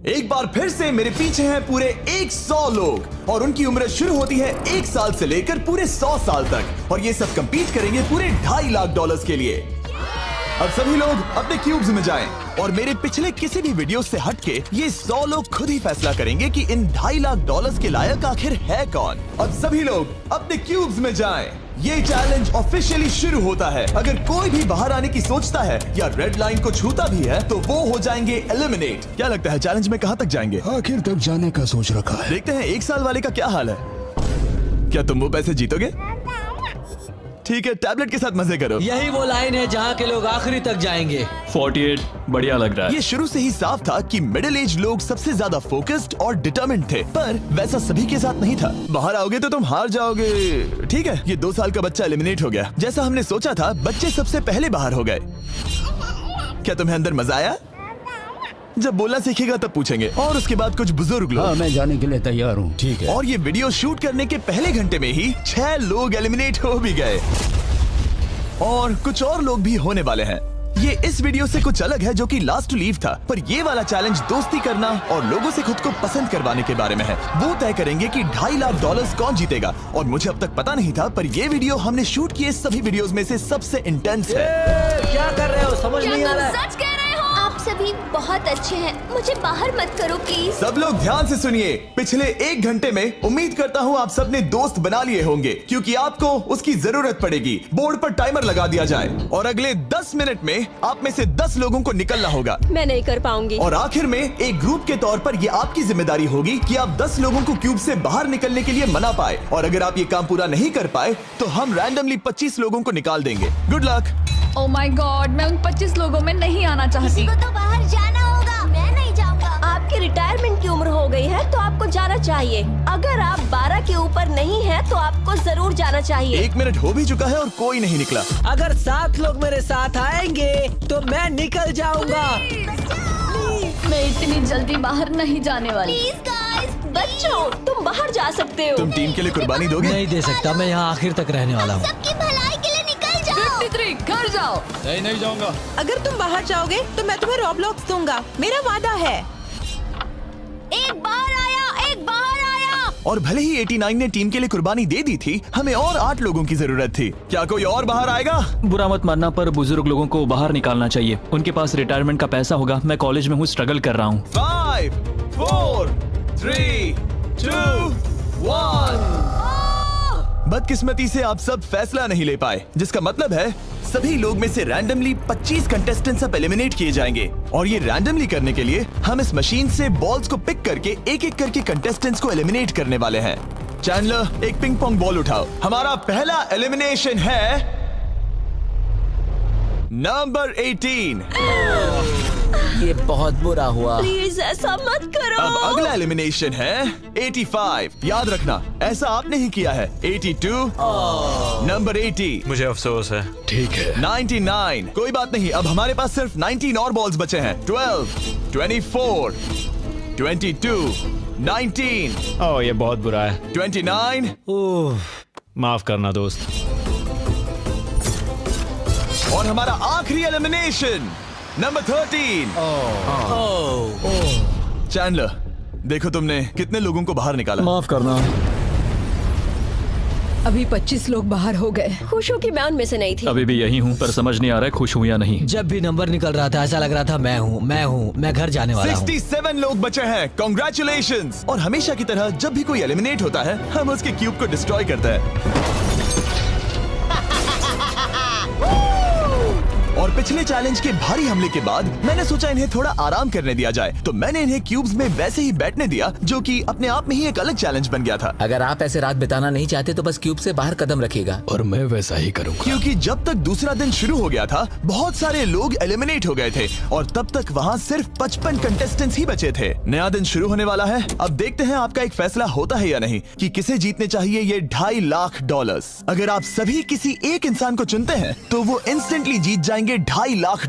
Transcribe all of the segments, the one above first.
एक बार फिर से मेरे पीछे हैं पूरे 100 लोग और उनकी उम्र शुरू होती है 1 साल से लेकर पूरे 100 साल तक और ये सब compete करेंगे पूरे $2.5 लाख के लिए। अब सभी लोग अपने क्यूब्स में जाएं और मेरे पिछले किसी भी वीडियो से हटके ये 100 लोग खुद ही फैसला करेंगे कि इन $2.5 लाख के लायक आखिर है कौन। अब सभी लोग अपने क्यूब्स में जाएं। ये चैलेंज ऑफिशियली शुरू होता है। अगर कोई भी बाहर आने की सोचता है या रेड लाइन को छूता भी है तो वो हो जाएंगे एलिमिनेट। क्या लगता है चैलेंज में कहाँ तक जाएंगे? आखिर तक जाने का सोच रखा है। देखते हैं 1 साल वाले का क्या हाल है। क्या तुम वो पैसे जीतोगे? ठीक है, टैबलेट के साथ मजे करो। यही वो लाइन है जहाँ के लोग आखिरी तक जाएंगे। 48 बढ़िया लग रहा है। ये शुरू से ही साफ था कि मिडिल एज लोग सबसे ज्यादा फोकस्ड और डिटरमिन्ड थे, पर वैसा सभी के साथ नहीं था। बाहर आओगे तो तुम हार जाओगे। ठीक है, ये 2 साल का बच्चा एलिमिनेट हो गया। जैसा हमने सोचा था, बच्चे सबसे पहले बाहर हो गए। क्या तुम्हें अंदर मजा आया? जब बोलना सीखेगा तब पूछेंगे। और उसके बाद कुछ बुजुर्ग लोग। हाँ, मैं जाने के लिए तैयार हूँ। ठीक है। और ये वीडियो शूट करने के पहले घंटे में ही 6 लोग एलिमिनेट हो भी गए और कुछ और लोग भी होने वाले हैं। ये इस वीडियो से कुछ अलग है जो कि लास्ट टू लीव था, पर ये वाला चैलेंज दोस्ती करना और लोगों से खुद को पसंद करवाने के बारे में है। वो तय करेंगे कि $2.5 लाख कौन जीतेगा और मुझे अब तक पता नहीं था, पर ये वीडियो हमने शूट किए सभी वीडियोस में से सबसे इंटेंस है। क्या कर रहे हो? समझ नहीं आ रहा है। सच कह रहे हो? आप सभी बहुत अच्छे हैं, मुझे बाहर मत करो प्लीज। सब लोग ध्यान से सुनिए। पिछले 1 घंटे में उम्मीद करता हूँ आप सबने दोस्त बना लिए होंगे, क्योंकि आपको उसकी जरूरत पड़ेगी। बोर्ड पर टाइमर लगा दिया जाए और अगले 10 मिनट में आप में से 10 लोगों को निकलना होगा। मैं नहीं कर पाऊंगी। और आखिर में एक ग्रुप के तौर पर ये आपकी जिम्मेदारी होगी कि आप 10 लोगों को क्यूब से बाहर निकलने के लिए मना पाए। और अगर आप ये काम पूरा नहीं कर पाए तो हम रैंडमली 25 लोगों को निकाल देंगे। Good luck. Oh my God, मैं उन 25 लोगों में नहीं आना चाहती। किसी को तो बाहर जाना होगा। मैं नहीं जाऊंगा। आपकी रिटायरमेंट की उम्र हो गई है तो आपको जाना चाहिए। अगर आप 12 के ऊपर नहीं हैं तो आपको जरूर जाना चाहिए। 1 मिनट हो भी चुका है और कोई नहीं निकला। अगर 7 लोग मेरे साथ आएंगे तो मैं निकल जाऊंगा। मैं इतनी जल्दी बाहर नहीं जाने वाली। प्लीज गाइस, बच्चों तुम बाहर जा सकते हो। तुम टीम के लिए कुर्बानी दोगे? नहीं दे सकता, मैं यहाँ आखिर तक रहने वाला हूँ। सबकी भलाई के लिए निकल जाओ। 53 घर जाओ। नहीं जाऊंगा। अगर तुम बाहर जाओगे तो मैं तुम्हें रॉबलॉक्स दूंगा, मेरा वादा है। एक बाहर आया, एक बाहर आया। और भले ही 89 ने टीम के लिए कुर्बानी दे दी थी, हमें और 8 लोगों की जरूरत थी। क्या कोई और बाहर आएगा? बुरा मत मानना, पर बुजुर्ग लोगों को बाहर निकालना चाहिए। उनके पास रिटायरमेंट का पैसा होगा। मैं कॉलेज में हूँ, स्ट्रगल कर रहा हूँ। 5, 4, 3, 2, 1। बदकिस्मती से आप सब फैसला नहीं ले पाए, जिसका मतलब है सभी लोग में से रैंडमली 25 कंटेस्टेंट्स अब एलिमिनेट किए जाएंगे। और ये रैंडमली करने के लिए हम इस मशीन से बॉल्स को पिक करके एक-एक करके कंटेस्टेंट्स को एलिमिनेट करने वाले हैं। चैंडलर, एक पिंग पोंग बॉल उठाओ। हमारा पहला एलिमिनेशन है नंबर 18। ये बहुत बुरा हुआ। प्लीज ऐसा मत करो। अब अगला एलिमिनेशन है 85। याद रखना, ऐसा आपने ही किया है। 82, नंबर 80, मुझे अफसोस है। ठीक है। 99। कोई बात नहीं, अब हमारे पास सिर्फ 19 और बॉल्स बचे हैं। 12, 24, 22, 19, ओह, ये बहुत बुरा है। 29। ओह, माफ करना दोस्त। और हमारा आखिरी एलिमिनेशन नंबर 13। चैंडलर, देखो तुमने कितने लोगों को बाहर निकाला। माफ करना। अभी 25 लोग बाहर हो गए। खुश हूँ कि मैं उनमें से नहीं थी। अभी भी यही हूँ, पर समझ नहीं आ रहा है खुश हूँ या नहीं। जब भी नंबर निकल रहा था ऐसा लग रहा था मैं घर जाने वाला हूँ। 67 लोग बचे हैं। कॉन्ग्रेचुलेशंस। और हमेशा की तरह जब भी कोई एलिमिनेट होता है, हम उसके क्यूब को डिस्ट्रॉय करते हैं। और पिछले चैलेंज के भारी हमले के बाद मैंने सोचा इन्हें थोड़ा आराम करने दिया जाए, तो मैंने इन्हें क्यूब्स में वैसे ही बैठने दिया, जो कि अपने आप में ही एक अलग चैलेंज बन गया था। अगर आप ऐसे रात बिताना नहीं चाहते तो बस क्यूब से बाहर कदम रखिएगा। और मैं वैसा ही करूँगा। क्योंकि जब तक दूसरा दिन शुरू हो गया था, बहुत सारे लोग एलिमिनेट हो गए थे और तब तक वहाँ सिर्फ 55 कंटेस्टेंट्स ही बचे थे। नया दिन शुरू होने वाला है। अब देखते हैं आपका एक फैसला होता है या नहीं कि किसे जीतने चाहिए ये $2.5 लाख। अगर आप सभी किसी एक इंसान को चुनते हैं तो वो इंस्टेंटली जीत जाएंगे $2.5 लाख।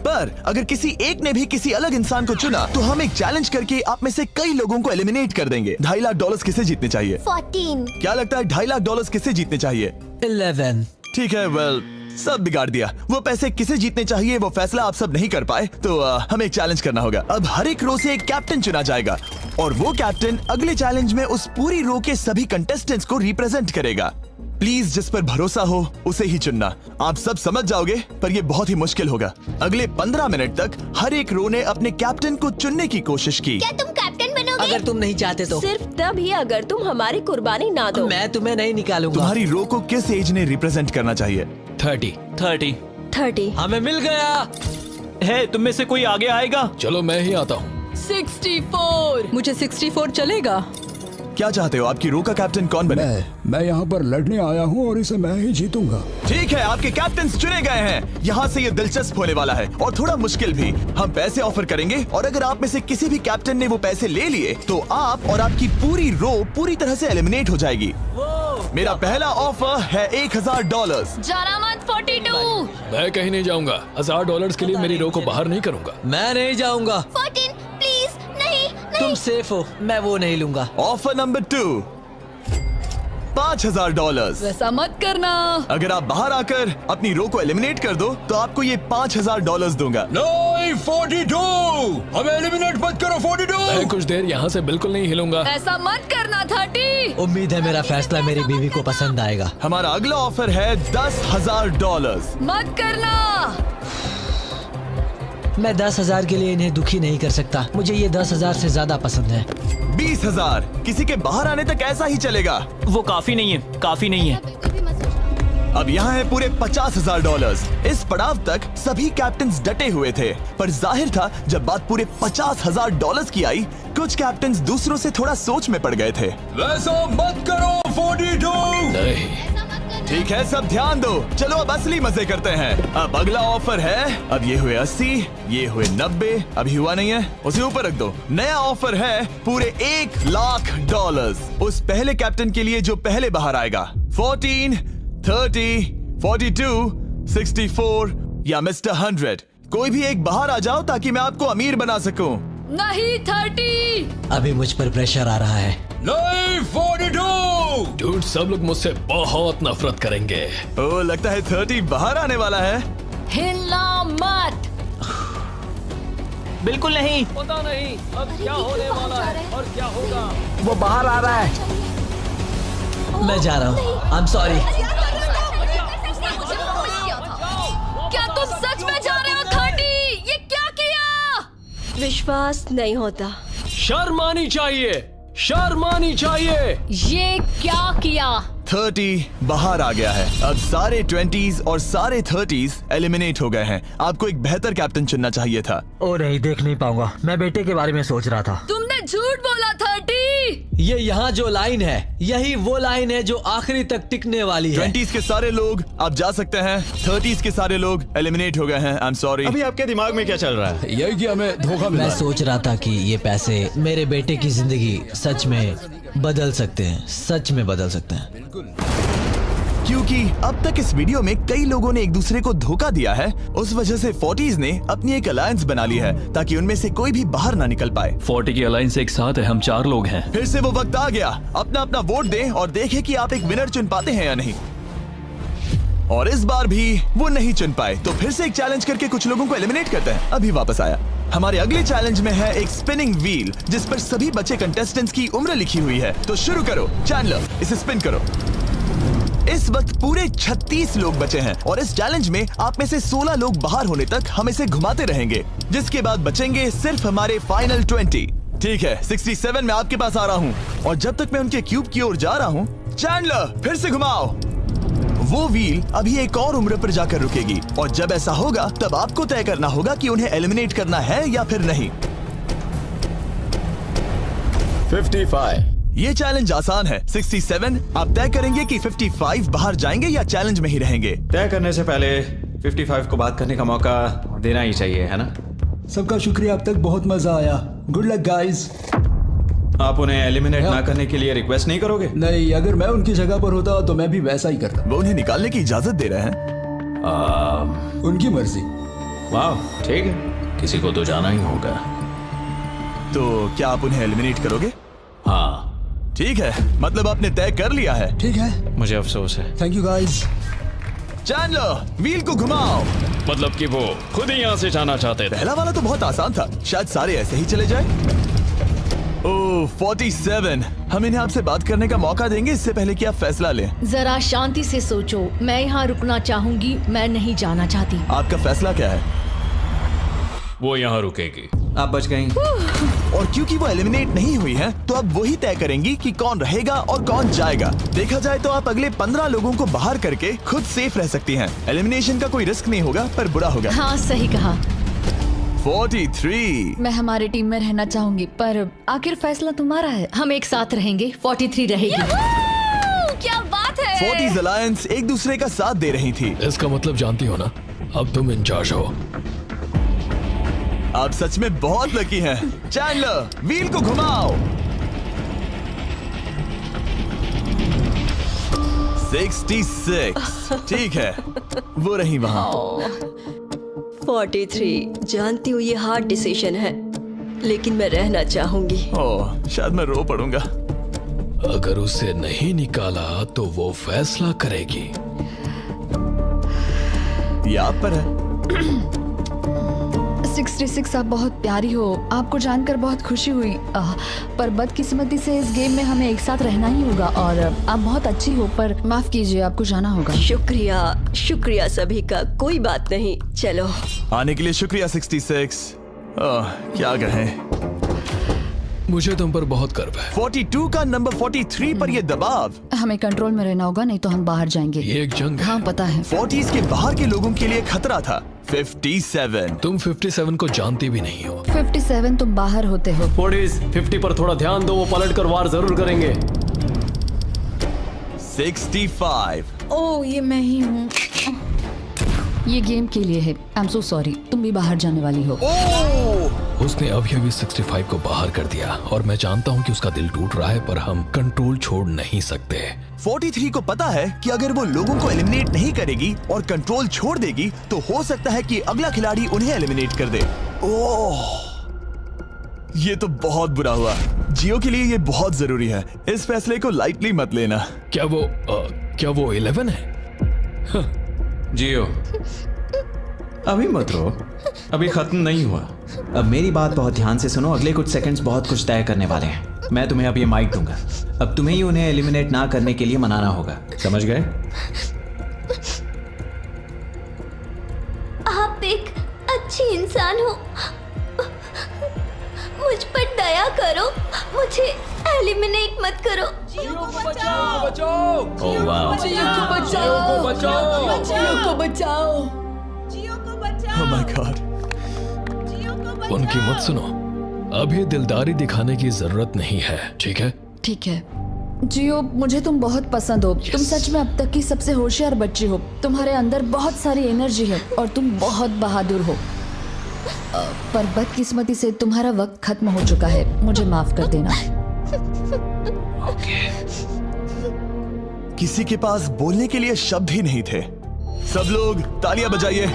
पर अगर किसी एक ने भी किसी अलग इंसान को चुना तो हम एक चैलेंज करके आप में से कई लोगों को एलिमिनेट कर देंगे। $2.5 लाख किसे जीतने चाहिए? 14। क्या लगता है $2.5 लाख किसे जीतने चाहिए? 11। ठीक है, वेल सब बिगाड़ दिया। वो पैसे किसे जीतने चाहिए वो फैसला आप सब नहीं कर पाए, तो हमें एक चैलेंज करना होगा। अब हर एक रो से एक कैप्टन चुना जाएगा और वो कैप्टन अगले चैलेंज में उस पूरी रो के सभी कंटेस्टेंट्स को रिप्रेजेंट करेगा। प्लीज जिस पर भरोसा हो उसे ही चुनना। आप सब समझ जाओगे, पर ये बहुत ही मुश्किल होगा। अगले 15 मिनट तक हर एक रो ने अपने कैप्टन को चुनने की कोशिश की। क्या तुम कैप्टन बनोगे? अगर तुम नहीं चाहते तो सिर्फ तभी अगर तुम हमारी कुर्बानी ना दो। मैं तुम्हें नहीं निकालूंगा। तुम्हारी रो को किस एज ने रिप्रेजेंट करना चाहिए? 30। हमें मिल गया। है तुम में से कोई आगे आएगा? चलो मैं ही आता हूँ। 64। मुझे 64 चलेगा। क्या चाहते हो, आपकी रो का कैप्टन कौन बने? मैं यहाँ पर लड़ने आया हूँ और इसे मैं ही जीतूंगा। ठीक है, आपके कैप्टन चुने गए हैं। यहाँ से ये दिलचस्प होने वाला है और थोड़ा मुश्किल भी। हम पैसे ऑफर करेंगे और अगर आप में से किसी भी कैप्टन ने वो पैसे ले लिए तो आप और आपकी पूरी रो पूरी तरह से एलिमिनेट हो जाएगी। मेरा पहला ऑफर है $1000। जाना मत 42। मैं कहीं नहीं जाऊंगा। $1000 के लिए मेरी रो को बाहर नहीं करूंगा। मैं नहीं जाऊंगा। 14 प्लीज नहीं। तुम सेफ हो, मैं वो नहीं लूंगा। Offer number 2, $5000। वैसा मत करना। अगर आप बाहर आकर अपनी रो को एलिमिनेट कर दो तो आपको ये $5000 दूंगा। नहीं, 42। हमें एलिमिनेट मत करो। 42। मैं कुछ देर यहाँ से बिल्कुल नहीं हिलूंगा। ऐसा मत करना 30। उम्मीद है मेरा फैसला मेरी बीवी को पसंद आएगा। हमारा अगला ऑफर है $10,000। मत करना। मैं 10,000 के लिए इन्हें दुखी नहीं कर सकता। मुझे ये 10,000 से ज्यादा पसंद है। 20,000। किसी के बाहर आने तक ऐसा ही चलेगा। वो काफी नहीं है, काफी नहीं है। अब यहाँ है पूरे $50,000। इस पड़ाव तक सभी कैप्टन्स डटे हुए थे, पर जाहिर था जब बात पूरे $50,000 की आई, कुछ कैप्टन्स दूसरों से थोड़ा सोच में पड़ गए थे। वैसा मत करो। 42। नहीं। ठीक है, सब ध्यान दो। चलो अब असली मजे करते हैं। अब अगला ऑफर है, अब ये हुए 80, ये हुए 90, अभी हुआ नहीं है, उसे ऊपर रख दो। नया ऑफर है पूरे $1,00,000 उस पहले कैप्टन के लिए जो पहले बाहर आएगा। 14, 30, 42, 64 या मिस्टर 100। कोई भी एक बाहर आ जाओ ताकि मैं आपको अमीर बना सकूं। नहीं 30। अभी मुझ पर प्रेशर आ रहा है। नहीं, 42। डूड, सब लोग मुझसे बहुत नफरत करेंगे। ओ, लगता है 30 बाहर आने वाला है। हिलना मत। बिल्कुल नहीं। पता नहीं अब क्या होने वाला है और क्या होगा। वो बाहर आ रहा है। मैं जा रहा हूँ। आई एम सॉरी। क्या तुम सच में जा रहे हो 30? ये क्या किया? विश्वास नहीं होता। शर्म आनी चाहिए, शर्म आनी चाहिए। ये क्या किया? 30 बाहर आ गया है। अब सारे 20s और सारे 30s एलिमिनेट हो गए हैं। आपको एक बेहतर कैप्टन चुनना चाहिए था। ओ नहीं, देख नहीं पाऊंगा। मैं बेटे के बारे में सोच रहा था। तुमने झूठ बोला 30। ये यहाँ जो लाइन है, यही वो लाइन है जो आखिरी तक टिकने वाली है। 20s के सारे लोग आप जा सकते हैं, 30s के सारे लोग एलिमिनेट हो गए हैं। आई एम सॉरी। अभी आपके दिमाग में क्या चल रहा है? यही कि हमें धोखा मिला। मैं सोच रहा था कि ये पैसे मेरे बेटे की जिंदगी सच में बदल सकते हैं, सच में बदल सकते हैं। क्योंकि अब तक इस वीडियो में कई लोगों ने एक दूसरे को धोखा दिया है, उस वजह से 40s ने अपनी एक अलायंस बना ली है ताकि उनमें से कोई भी बाहर ना निकल पाए। 40 की अलायंस एक साथ है, हम 4 लोग हैं। फिर से वो वक्त आ गया। अपना अपना वोट दें और देखें कि आप एक विनर चुन पाते हैं या नहीं। और इस बार भी वो नहीं चुन पाए, तो फिर से एक चैलेंज करके कुछ लोगों को एलिमिनेट करते हैं। अभी वापस आया। हमारे अगले चैलेंज में है एक स्पिनिंग व्हील जिस पर सभी बचे कंटेस्टेंट्स की उम्र लिखी हुई है। तो शुरू करो चैंडलर, इसे स्पिन करो। इस वक्त पूरे 36 लोग बचे हैं और इस चैलेंज में आप में से 16 लोग बाहर होने तक हम इसे घुमाते रहेंगे, जिसके बाद बचेंगे सिर्फ हमारे फाइनल 20। ठीक है, 67 में आपके पास आ रहा हूँ और जब तक मैं उनके क्यूब की ओर जा रहा हूँ, चैंडलर फिर से घुमाओ। वो व्हील अभी एक और उम्र पर जाकर रुकेगी और जब ऐसा होगा तब आपको तय करना होगा कि उन्हें एलिमिनेट करना है या फिर नहीं। 55। ये चैलेंज आसान है। 67 आप तय करेंगे कि 55 बाहर जाएंगे या चैलेंज में ही रहेंगे। तय करने से पहले 55 को बात करने का मौका देना ही चाहिए, है ना? सबका शुक्रिया, अब तक बहुत मजा आया। Good luck guys. आप उन्हें एलिमिनेट ना करने के लिए रिक्वेस्ट नहीं करोगे? नहीं, अगर मैं उनकी जगह पर होता तो मैं भी वैसा ही करता। वो उन्हें निकालने की इजाजत दे रहे हैं। उनकी मर्जी। वाह, ठीक है। किसी को तो जाना ही होगा। तो क्या आप उन्हें एलिमिनेट करोगे? हाँ। ठीक है, मतलब आपने तय कर लिया है। ठीक है, मुझे अफसोस है। Thank you guys. Chandler, wheel को घुमाओ। मतलब कि वो खुद ही यहाँ से जाना चाहते थे। पहला वाला तो बहुत आसान था, शायद सारे ऐसे ही चले जाए। ओह 47, हम इन्हें आपसे बात करने का मौका देंगे इससे पहले कि आप फैसला लें। जरा शांति से सोचो, मैं यहाँ रुकना चाहूंगी, मैं नहीं जाना चाहती। आपका फैसला क्या है? वो यहाँ रुकेगी। आप बच गई। और क्योंकि वो एलिमिनेट नहीं हुई है, तो अब वही तय करेंगी कि कौन रहेगा और कौन जाएगा। देखा जाए तो आप अगले 15 लोगों को बाहर करके खुद सेफ रह सकती हैं। एलिमिनेशन का कोई रिस्क नहीं होगा, पर बुरा होगा। हाँ सही कहा। 43। मैं हमारे टीम में रहना चाहूंगी, पर आखिर फैसला तुम्हारा है। हम एक साथ रहेंगे। 43 रहेगी। क्या बात है। 40s अलायंस एक दूसरे का साथ दे रही थी। इसका मतलब जानती हो ना, अब तुम इंचार्ज हो। आप सच में बहुत लकी हैं। चैंडलर, व्हील को घुमाओ। 66। ठीक है, वो रही वहाँ। 43। जानती हूँ ये हार्ड डिसीजन है, लेकिन मैं रहना चाहूंगी। ओह, शायद मैं रो पड़ूंगा। अगर उसे नहीं निकाला तो वो फैसला करेगी। ये आप पर है। 66 आप बहुत प्यारी हो, आपको जानकर बहुत खुशी हुई। पर बदकिस्मती से इस गेम में हमें एक साथ रहना ही होगा। और आप बहुत अच्छी हो, पर माफ कीजिए, आपको जाना होगा। शुक्रिया, शुक्रिया सभी का। कोई बात नहीं, चलो। आने के लिए शुक्रिया 66। क्या कहें। मुझे तुम पर बहुत गर्व है। 42 का नंबर 43 पर ये दबाव। हमें कंट्रोल में रहना होगा, नहीं तो हम बाहर जाएंगे। ये एक जंग है। हाँ पता है। 40s के बाहर के लोगों के लिए खतरा था। 57। तुम 57 को जानती भी नहीं हो। 57 तुम बाहर होते हो। 40s 50 पर थोड़ा ध्यान दो, वो पलट कर वार जरूर करेंगे। 65। ओह ये मैं ही हूँ। ये गेम के लिए है। आई एम सो सॉरी, तुम भी बाहर जाने वाली हो। उसने अभी 65 को बाहर कर दिया और मैं जानता हूँ कि उसका दिल टूट रहा है, पर हम कंट्रोल छोड़ नहीं सकते। 43 को पता है कि अगर वो लोगों को एलिमिनेट नहीं करेगी और कंट्रोल छोड़ देगी, तो हो सकता है कि अगला खिलाड़ी उन्हें एलिमिनेट कर दे। ओह, ये तो बहुत बुरा हुआ। जियो के लिए ये बहुत जरूरी है। इस फैसले को लाइटली मत लेना। क्या वो 11 है? जियो, अभी मत रो, अभी खत्म नहीं हुआ। अब मेरी बात बहुत ध्यान से सुनो। अगले कुछ सेकंड्स बहुत कुछ तय करने वाले हैं। मैं तुम्हें अब ये माइक दूंगा। अब तुम्हें ही उन्हें एलिमिनेट ना करने के लिए मनाना होगा, समझ गए? आप एक अच्छी इंसान हो, मुझ पर दया करो, मुझे एलिमिनेट मत करो। जियो को बचाओ, बचाओ। ओह वाह, जियो को बचाओ, बचाओ, जियो को बचाओ, जियो को बचाओ। Oh my God। जियो को बचाओ। उनकी मत सुनो। अभी दिलदारी दिखाने की जरूरत नहीं है, ठीक है? ठीक है। जियो, मुझे तुम बहुत पसंद हो। तुम सच में अब तक की सबसे होशियार बच्ची हो। तुम्हारे अंदर बहुत सारी एनर्जी है और तुम बहुत बहादुर हो। पर बदकिस्मती से तुम्हारा वक्त खत्म हो चुका है। मुझे माफ कर देना। किसी के पास बोलने के लिए शब्द ही नहीं थे। सब लोग तालियां बजाइए।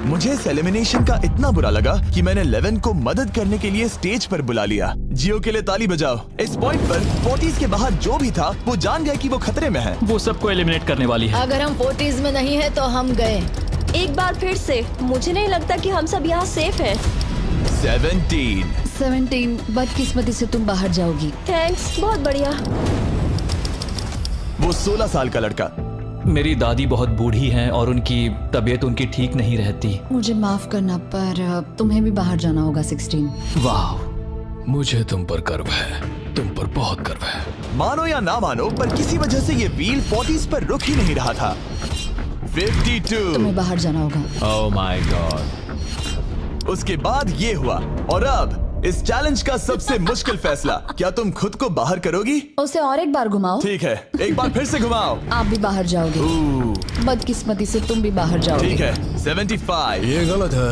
मुझे इस एलिमिनेशन का इतना बुरा लगा कि मैंने 11 को मदद करने के लिए स्टेज पर बुला लिया। जियो के लिए ताली बजाओ। इस पॉइंट पर 40s के बाहर जो भी था वो जान गया कि वो खतरे में है। वो सबको एलिमिनेट करने वाली है। अगर हम 40s में नहीं है तो हम गए। एक बार फिर से, मुझे नहीं लगता कि हम सब यहाँ सेफ हैं। 17 बदकिस्मती से तुम बाहर जाओगी। थैंक्स, बहुत बढ़िया। वो 16 साल का लड़का। मेरी दादी बहुत बूढ़ी हैं और उनकी तबीयत उनकी ठीक नहीं रहती। मुझे माफ करना, पर तुम्हें भी बाहर जाना होगा। 16। वाह, मुझे तुम पर गर्व है, तुम पर बहुत गर्व है। मानो या ना मानो, पर किसी वजह से ये व्हील 40s पर रुक ही नहीं रहा था। 52। तुम्हें बाहर जाना होगा। ओह माय गॉड। उसके बाद ये हुआ और अब इस चैलेंज का सबसे मुश्किल फैसला। क्या तुम खुद को बाहर करोगी? उसे और एक बार घुमाओ। ठीक है, एक बार फिर से घुमाओ। आप भी बाहर जाओगे। बदकिस्मती से तुम भी बाहर जाओगे। ठीक है। 75। ये गलत है।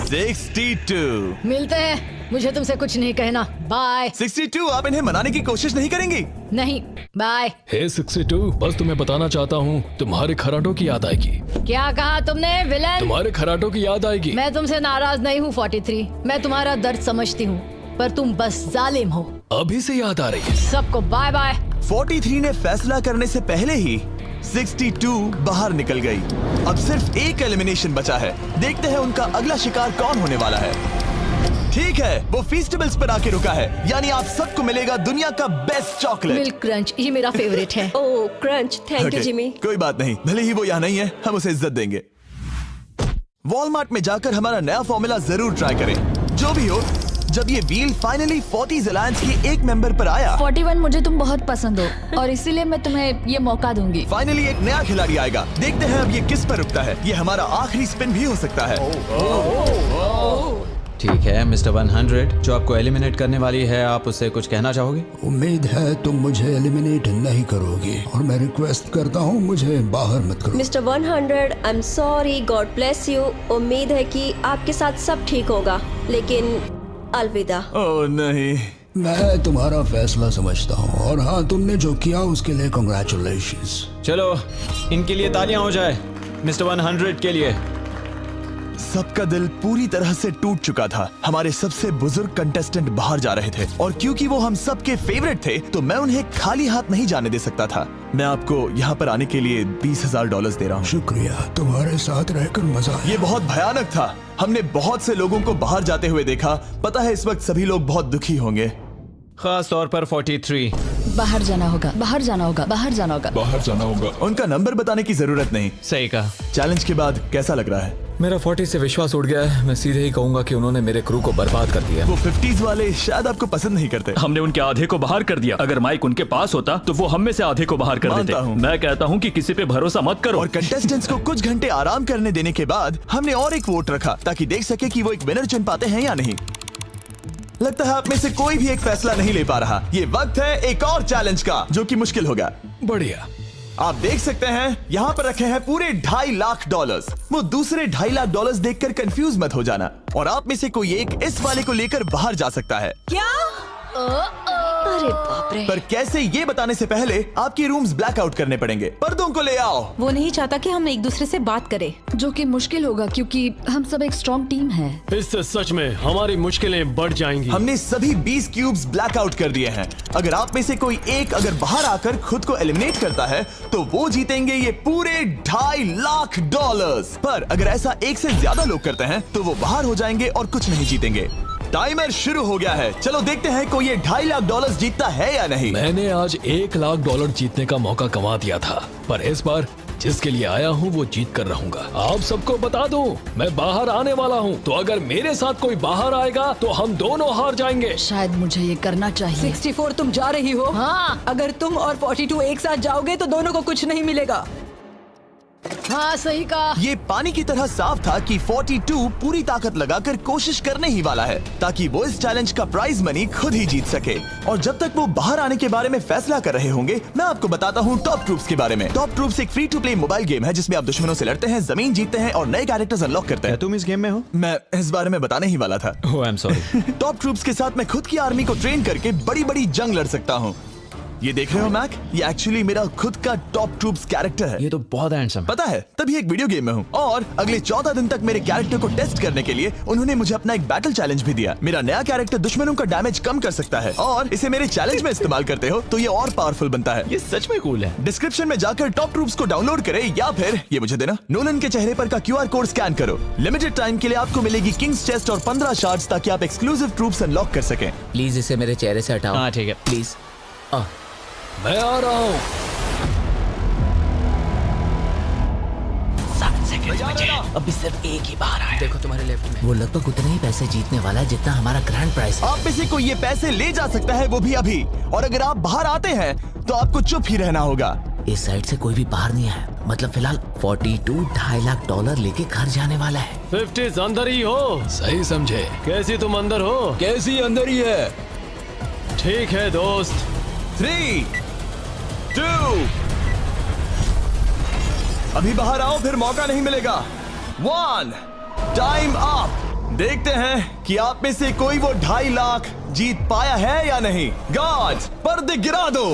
62। मिलते हैं। मुझे तुमसे कुछ नहीं कहना। बाय। 62। आप इन्हें मनाने की कोशिश नहीं करेंगी? नहीं, बाय। हे 62, बस तुम्हें बताना चाहता हूँ, तुम्हारे खराटों की याद आएगी। क्या कहा तुमने विलन? तुम्हारे खराटों की याद आएगी। मैं तुमसे नाराज नहीं हूँ 43। मैं तुम्हारा दर्द समझती हूँ, पर तुम बस जालिम हो। अभी से याद आ रही है। सबको बाय बाय। 43 ने फैसला करने से पहले ही 62 बाहर निकल गई। अब सिर्फ एक एलिमिनेशन बचा है। देखते हैं उनका अगला शिकार कौन होने वाला है। ठीक है, वो फीस्टेबल्स पर आके रुका है, यानी आप सबको मिलेगा दुनिया का बेस्ट चॉकलेट। मिल्क क्रंच, ये मेरा फेवरेट है। ओह क्रंच, थैंक यू जिमी। कोई बात नहीं, भले ही वो यहाँ नहीं है, हम उसे इज्जत देंगे। वॉलमार्ट में जाकर हमारा नया फॉर्मूला जरूर ट्राई करें। जो भी हो, जब ये व्हील फाइनली 40s अलायंस के एक मेंबर पर आया। 41 मुझे तुम बहुत पसंद हो और इसीलिए मैं तुम्हें ये मौका दूंगी। फाइनली एक नया खिलाड़ी आएगा। देखते हैं अब ये किस पर रुकता है। ये हमारा आखिरी स्पिन भी हो सकता है। ठीक है मिस्टर 100, जो आपको एलिमिनेट करने वाली है, आप उससे कुछ कहना चाहोगे? उम्मीद है तुम मुझे एलिमिनेट नहीं करोगे और मैं रिक्वेस्ट करता हूँ मुझे बाहर मत करो। Mister 100, I am sorry, God bless you. उम्मीद है कि आपके साथ सब ठीक होगा, लेकिन अलविदा। ओह नहीं, मैं तुम्हारा फैसला समझता हूँ और हाँ, तुमने जो किया उसके लिए कांग्रेचुलेशंस। चलो इनके लिए तालियां हो जाए, मिस्टर 100 के लिए। सबका दिल पूरी तरह से टूट चुका था। हमारे सबसे बुजुर्ग कंटेस्टेंट बाहर जा रहे थे और क्योंकि वो हम सबके फेवरेट थे तो मैं उन्हें खाली हाथ नहीं जाने दे सकता था। मैं आपको यहाँ पर आने के लिए $20,000 दे रहा हूँ। शुक्रिया, तुम्हारे साथ रहकर मजा आया। ये बहुत भयानक था। हमने बहुत से लोगों को बाहर जाते हुए देखा। पता है इस वक्त सभी लोग बहुत दुखी होंगे, खास तौर पर 43। बाहर जाना होगा, बाहर जाना होगा, बाहर जाना होगा, बाहर जाना होगा। उनका नंबर बताने की जरूरत नहीं। सही कहा। चैलेंज के बाद कैसा लग रहा है? मेरा 40 से विश्वास उड़ गया है। मैं सीधे ही कहूंगा कि उन्होंने मेरे क्रू को बर्बाद कर दिया। वो 50s वाले शायद आपको पसंद नहीं करते। हमने उनके आधे को बाहर कर दिया। अगर माइक उनके पास होता तो वो हम में से आधे को बाहर कर देते। मैं कहता हूँ कि किसी पे भरोसा मत करो। और कंटेस्टेंट्स को कुछ घंटे आराम करने देने के बाद हमने और एक वोट रखा ताकि देख सके कि वो एक विनर चुन पाते हैं या नहीं। लगता है आप में से कोई भी एक फैसला नहीं ले पा रहा। ये वक्त है एक और चैलेंज का, जो कि मुश्किल होगा। बढ़िया। आप देख सकते हैं यहाँ पर रखे हैं पूरे $2.5 लाख। वो दूसरे $2.5 लाख देखकर कंफ्यूज मत हो जाना। और आप में से कोई एक इस वाले को लेकर बाहर जा सकता है। क्या? अरे बाप रे। पर कैसे, ये बताने से पहले आपके रूम्स ब्लैकआउट करने पड़ेंगे। पर्दों को ले आओ। वो नहीं चाहता कि हम एक दूसरे से बात करें, जो कि मुश्किल होगा क्योंकि हम सब एक स्ट्रॉन्ग टीम है। इससे सच में हमारी मुश्किलें बढ़ जाएंगी। हमने सभी 20 क्यूब्स ब्लैकआउट कर दिए हैं। अगर आप में से कोई एक अगर बाहर आकर खुद को एलिमिनेट करता है तो वो जीतेंगे ये पूरे $2.5 लाख। पर अगर ऐसा एक से ज्यादा लोग करते हैं तो वो बाहर हो जाएंगे और कुछ नहीं जीतेंगे। टाइमर शुरू हो गया है। चलो देखते हैं कोई ये $2.5 लाख जीतता है या नहीं। मैंने आज $1 लाख जीतने का मौका गंवा दिया था, पर इस बार जिसके लिए आया हूँ वो जीत कर रहूंगा। आप सबको बता दूं, मैं बाहर आने वाला हूँ, तो अगर मेरे साथ कोई बाहर आएगा तो हम दोनों हार जाएंगे। शायद मुझे ये करना चाहिए। 64 तुम जा रही हो? हाँ। अगर तुम और 42 एक साथ जाओगे तो दोनों को कुछ नहीं मिलेगा। हाँ सही कहा। ये पानी की तरह साफ था कि 42 पूरी ताकत लगाकर कोशिश करने ही वाला है ताकि वो इस चैलेंज का प्राइज मनी खुद ही जीत सके। और जब तक वो बाहर आने के बारे में फैसला कर रहे होंगे, मैं आपको बताता हूँ टॉप ट्रूप्स के बारे में। टॉप ट्रूप्स एक free to play mobile game है जिसमें आप दुश्मनों से लड़ते हैं, जमीन जीतते हैं और नए कैरेक्टर्स अनलॉक करते हैं। तुम इस गेम में हो? मैं इस बारे में बताने ही वाला था। Oh I am sorry. Top troops के साथ मैं खुद की आर्मी को ट्रेन करके बड़ी बड़ी जंग लड़ सकता हूँ। ये देख रहे हो मैक, ये एक्चुअली मेरा खुद का टॉप ट्रूप्स कैरेक्टर है। ये तो बहुत हैंडसम। पता है, तभी एक वीडियो गेम में हूँ। और अगले 14 दिन तक मेरे कैरेक्टर को टेस्ट करने के लिए उन्होंने मुझे अपना एक बैटल चैलेंज भी दिया। मेरा नया कैरेक्टर दुश्मनों का डैमेज कम कर सकता है और इसे मेरे चैलेंज में इस्तेमाल करते हो तो ये और पावरफुल बनता है। ये सच में कूल है। डिस्क्रिप्शन में जाकर टॉप ट्रूप्स को डाउनलोड करें या फिर ये मुझे देना, नोलन के चेहरे पर का QR कोड स्कैन करो। लिमिटेड टाइम के लिए आपको मिलेगी किंग्स चेस्ट और 15 शार्ड्स ताकि आप एक्सक्लूसिव ट्रूप्स अनलॉक कर सकें। प्लीज इसे मेरे चेहरे से हटाओ। हाँ ठीक है। प्लीज। मैं आ रहा हूँ। 7 सेकंड बचे, अभी सिर्फ एक ही बाहर आया। देखो तुम्हारे लेफ्ट में। वो लगभग उतने ही पैसे जीतने वाला है जितना हमारा ग्रैंड प्राइस। आप में से कोई ये पैसे ले जा सकता है, वो भी अभी। और अगर आप बाहर आते हैं तो आपको चुप ही रहना होगा। इस साइड से कोई भी बाहर नहीं है। मतलब फिलहाल 42 $2.5 लाख लेके घर जाने वाला है। 50 अंदर ही हो। सही समझे। कैसी तुम अंदर हो? कैसी अंदर ही है। ठीक है दोस्त। 3, 2, अभी बाहर आओ, फिर मौका नहीं मिलेगा। 1, टाइम अप। देखते हैं कि आप में से कोई वो $2.5 लाख जीत पाया है या नहीं। गार्ड्स, पर्दे गिरा दो।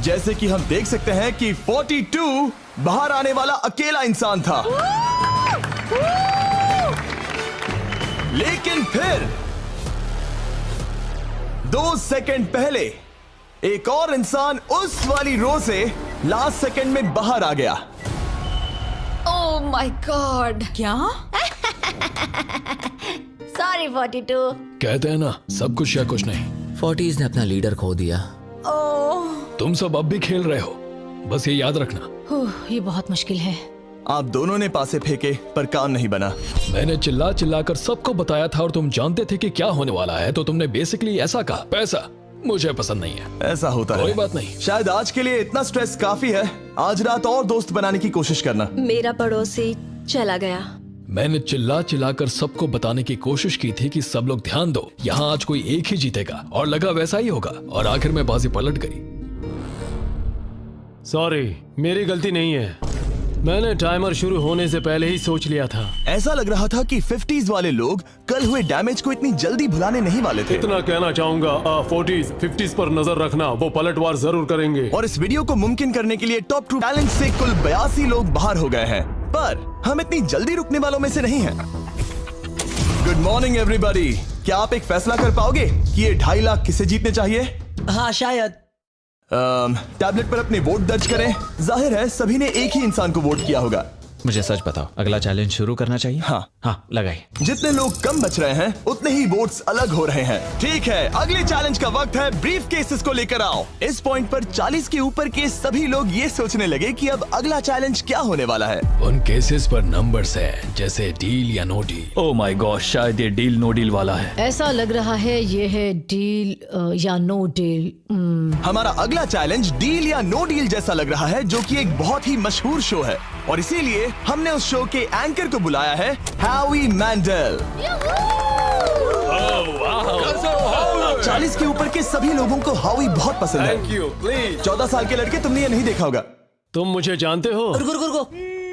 जैसे कि हम देख सकते हैं कि 42 बाहर आने वाला अकेला इंसान था। लेकिन फिर 2 सेकंड पहले एक और इंसान उस वाली रो से लास्ट सेकंड में बाहर आ गया। ओह माय गॉड। क्या? सॉरी 42। कहते हैं ना, सब कुछ या कुछ नहीं। 40s ने अपना लीडर खो दिया। तुम सब अब भी खेल रहे हो, बस ये याद रखना। ये बहुत मुश्किल है। आप दोनों ने पासे फेंके पर काम नहीं बना। मैंने चिल्ला चिल्ला कर सबको बताया था और तुम जानते थे कि क्या होने वाला है, तो तुमने बेसिकली ऐसा कहा, पैसा मुझे पसंद नहीं है। ऐसा होता है। कोई बात नहीं। शायद आज के लिए इतना स्ट्रेस काफी है। आज रात और दोस्त बनाने की कोशिश करना। मेरा पड़ोसी चला गया। मैंने चिल्ला चिल्ला कर सबको बताने की कोशिश की थी कि सब लोग ध्यान दो, यहाँ आज कोई एक ही जीतेगा, और लगा वैसा ही होगा, और आखिर में बाजी पलट गई। सॉरी, मेरी गलती नहीं है। मैंने टाइमर शुरू होने से पहले ही सोच लिया था। ऐसा लग रहा था कि 50s वाले लोग कल हुए डैमेज को इतनी जल्दी भुलाने नहीं वाले थे। इतना कहना चाहूंगा, 40s 50s पर नजर रखना, वो पलटवार जरूर करेंगे। और इस वीडियो को मुमकिन करने के लिए टॉप 2 टैलेंट से कुल 82 लोग बाहर हो गए हैं, पर हम इतनी जल्दी रुकने वालों में से नहीं हैं। Good morning everybody. क्या आप एक फैसला कर पाओगे कि ये 2.5 लाख किसे जीतने चाहिए? हाँ शायद। टैबलेट पर अपने वोट दर्ज करें। जाहिर है सभी ने एक ही इंसान को वोट किया होगा। मुझे सच बताओ, अगला चैलेंज शुरू करना चाहिए? हाँ लगाइए। जितने लोग कम बच रहे हैं उतने ही वोट्स अलग हो रहे हैं। ठीक है, अगले चैलेंज का वक्त है। ब्रीफ केसेस को लेकर आओ। इस पॉइंट पर 40 के ऊपर के सभी लोग ये सोचने लगे कि अब अगला चैलेंज क्या होने वाला है। उन केसेस पर नंबर्स है, जैसे डील या no deal. Oh my god, शायद ये डील नो डील वाला है। ऐसा लग रहा है ये है डील या नो डील। हमारा अगला चैलेंज डील या नो डील जैसा लग रहा है, जो कि एक बहुत ही मशहूर शो है, और इसीलिए हमने उस शो के एंकर को बुलाया है, हैवी मैंडल। 40 के ऊपर के सभी लोगों को हावी बहुत पसंद है। Thank you, please। 14 साल के लड़के, तुमने ये नहीं देखा होगा। तुम मुझे जानते हो? रुको,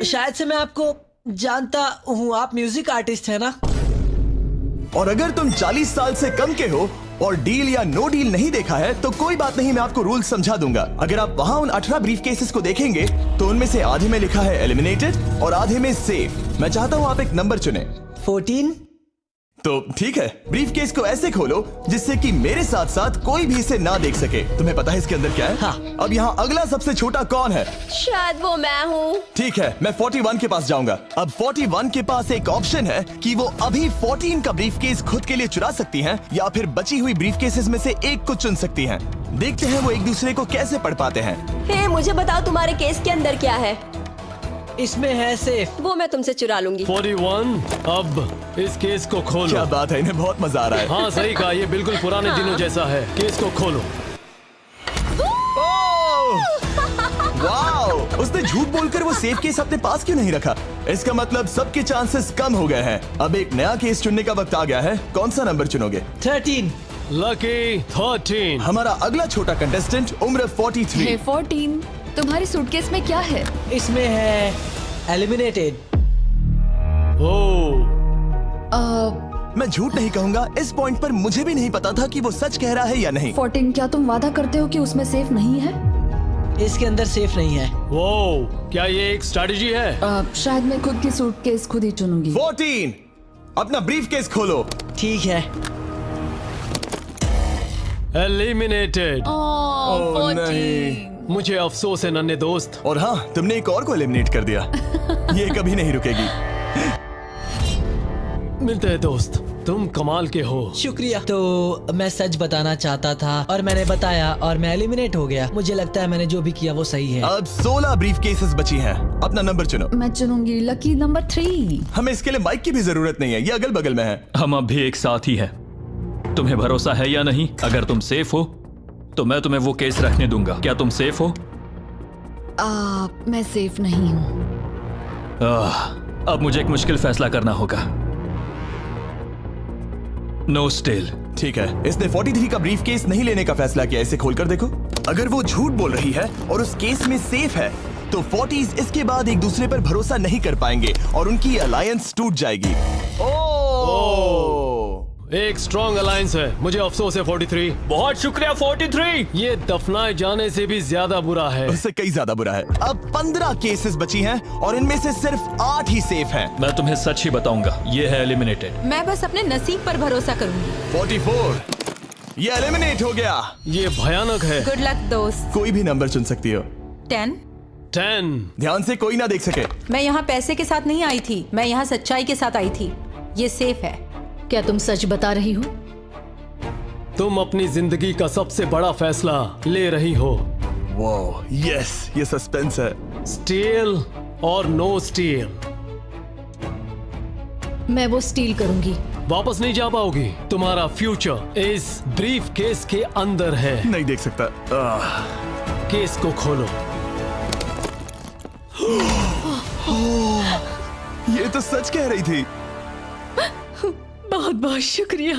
शायद से मैं आपको जानता हूँ। आप म्यूजिक आर्टिस्ट है ना? और अगर तुम 40 साल से कम के हो और डील या नो डील नहीं देखा है तो कोई बात नहीं, मैं आपको रूल समझा दूंगा। अगर आप वहाँ उन 18 ब्रीफ केसेस को देखेंगे तो उनमें से आधे में लिखा है एलिमिनेटेड और आधे में सेफ। मैं चाहता हूँ आप एक नंबर चुने। 14। तो ठीक है, ब्रीफ केस को ऐसे खोलो जिससे कि मेरे साथ साथ कोई भी इसे ना देख सके। तुम्हें पता है इसके अंदर क्या है? हाँ। अब यहाँ अगला सबसे छोटा कौन है? शायद वो मैं हूँ। ठीक है, मैं 41 के पास जाऊंगा। अब 41 के पास एक ऑप्शन है कि वो अभी 14 का ब्रीफ केस खुद के लिए चुरा सकती हैं, या फिर बची हुई ब्रीफ केसेस में से एक को चुन सकती हैं। देखते हैं वो एक दूसरे को कैसे पढ़ पाते हैं। हे, मुझे बताओ तुम्हारे केस के अंदर क्या है? इसमें है सेफ। वो मैं तुमसे चुरा लूंगी। 41, अब इस केस को खोलो। क्या बात है, इन्हें बहुत मजा आ रहा है। हाँ सही कहा, ये बिल्कुल पुराने दिनों जैसा है। केस को खोलो। वाओ! उसने झूठ बोलकर वो सेफ केस अपने पास क्यों नहीं रखा? इसका मतलब सबके चांसेस कम हो गए हैं। अब एक नया केस चुनने का वक्त आ गया है। कौन सा नंबर चुनोगे? 13। लकी 13। हमारा अगला छोटा कंटेस्टेंट उम्र 43। हे 14, तुम्हारी सूटकेस में क्या है? इसमें है एलिमिनेटेड। मैं झूठ नहीं कहूंगा, इस पॉइंट पर मुझे भी नहीं पता था कि वो सच कह रहा है या नहीं। 14, क्या तुम वादा करते हो कि उसमें सेफ नहीं है? इसके अंदर सेफ नहीं है। वो क्या ये एक स्ट्रैटेजी है? शायद मैं खुद की सूटकेस खुद ही चुनूंगी। 14, अपना ब्रीफ केस खोलो। ठीक है। एलिमिनेटेड। ओह नहीं, मुझे अफसोस है नन्हे दोस्त। और हाँ, तुमने एक और को एलिमिनेट कर दिया। ये कभी नहीं रुकेगी। मिलते हैं दोस्त, तुम कमाल के हो। शुक्रिया। तो मैं सच बताना चाहता था और मैंने बताया और मैं एलिमिनेट हो गया। मुझे लगता है मैंने जो भी किया वो सही है। अब 16 ब्रीफ केसेस बची हैं। अपना नंबर चुनो। मैं चुनूंगी लकी नंबर 3। हमें इसके लिए माइक की भी जरूरत नहीं है, ये अगल बगल में है। हम अब भी एक साथ ही हैं। तुम्हें भरोसा है या नहीं? अगर तुम सेफ हो तो मैं तुम्हें वो केस रखने दूंगा। क्या तुम सेफ हो? मैं सेफ नहीं हूँ। अब मुझे एक मुश्किल फैसला करना होगा। Know still. ठीक है, इसने 43 का ब्रीफ केस नहीं लेने का फैसला किया। इसे खोलकर देखो। अगर वो झूठ बोल रही है और उस केस में सेफ है तो 40s इसके बाद एक दूसरे पर भरोसा नहीं कर पाएंगे और उनकी अलायंस टूट जाएगी। एक स्ट्रॉन्ग अलायंस है। मुझे अफसोस है 43। बहुत शुक्रिया 43। ये दफनाए जाने से भी ज्यादा बुरा है। उससे कई ज्यादा बुरा है। अब 15 केसेस बची हैं और इनमें से सिर्फ 8 ही सेफ हैं। मैं तुम्हें सच ही बताऊंगा, ये है एलिमिनेटेड। मैं बस अपने नसीब पर भरोसा करूंगी। 44, ये एलिमिनेट हो गया। ये भयानक है। गुड लक दोस्त। कोई भी नंबर चुन सकती हो। 10। ध्यान से कोई ना देख सके। मैं यहाँ पैसे के साथ नहीं आई थी, मैं यहाँ सच्चाई के साथ आई थी। ये सेफ है। क्या तुम सच बता रही हो? तुम अपनी जिंदगी का सबसे बड़ा फैसला ले रही हो। वो यस, ये सस्पेंस है। स्टील और नो स्टील। मैं वो स्टील करूंगी। वापस नहीं जा पाओगी। तुम्हारा फ्यूचर इस ब्रीफ केस के अंदर है। नहीं देख सकता। केस को खोलो। ये तो सच कह रही थी। बहुत बहुत शुक्रिया।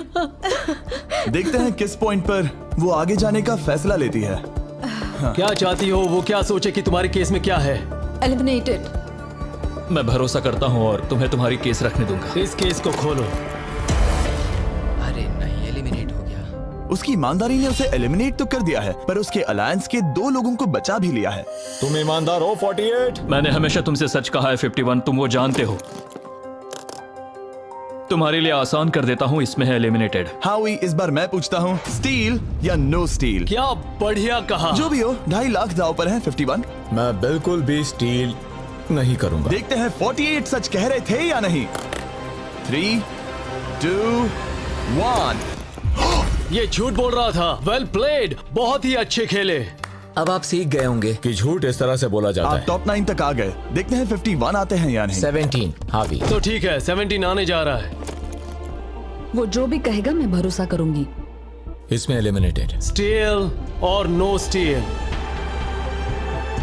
देखते हैं किस पॉइंट पर वो आगे जाने का फैसला लेती है। क्या चाहती हो? वो क्या सोचे कि तुम्हारे केस में क्या है? एलिमिनेटेड। मैं भरोसा करता हूँ और तुम्हें तुम्हारी केस रखने दूंगा। इस केस को खोलो। अरे नहीं, एलिमिनेट हो गया। उसकी ईमानदारी ने उसे एलिमिनेट तो कर दिया है, पर उसके अलायंस के 2 लोगों को बचा भी लिया है। तुम ईमानदार हो 48। मैंने हमेशा तुमसे सच कहा है 51, तुम वो जानते हो। तुम्हारे लिए आसान कर देता हूँ, इसमें है एलिमिनेटेड। हावी, इस बार मैं पूछता हूँ, स्टील या नो स्टील? क्या बढ़िया कहा। जो भी हो, 2.5 लाख दांव पर है 51। मैं बिल्कुल भी स्टील नहीं करूंगा। देखते हैं 48 सच कह रहे थे या नहीं। 3, 2, 1। ये झूठ बोल रहा था। वेल प्लेड, बहुत ही अच्छे खेले। अब आप सीख गए होंगे कि झूठ इस तरह से बोला जाता है। आप टॉप 9 तक आ गए। देखते हैं 51 आते हैं या नहीं। 17 हावी। तो ठीक है, 17 आने जा रहा है। वो जो भी कहेगा मैं भरोसा करूंगी। इसमें एलिमिनेटेड। स्टील और no steal.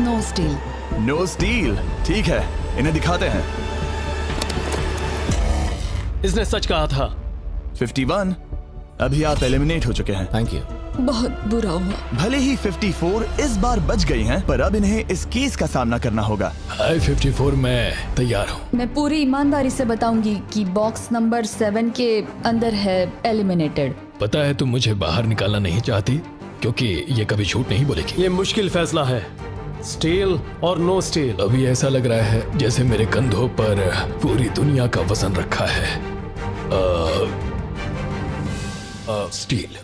No steal. No steal. ठीक है, इन्हें दिखाते हैं। इसने सच कहा था। 51, अभी आप एलिमिनेट हो चुके हैं। Thank you. बहुत बुरा हुआ। भले ही 54 इस बार बच गई हैं, पर अब इन्हें इस केस का सामना करना होगा। हाय 54, मैं तैयार हूँ। मैं पूरी ईमानदारी से बताऊंगी कि बॉक्स नंबर 7 के अंदर है एलिमिनेटेड। पता है तुम मुझे बाहर निकालना नहीं चाहती, क्योंकि ये कभी झूठ नहीं बोलेगी। ये मुश्किल फैसला है, स्टील और नो स्टील। अभी ऐसा लग रहा है जैसे मेरे कंधों पर पूरी दुनिया का वजन रखा है। स्टील।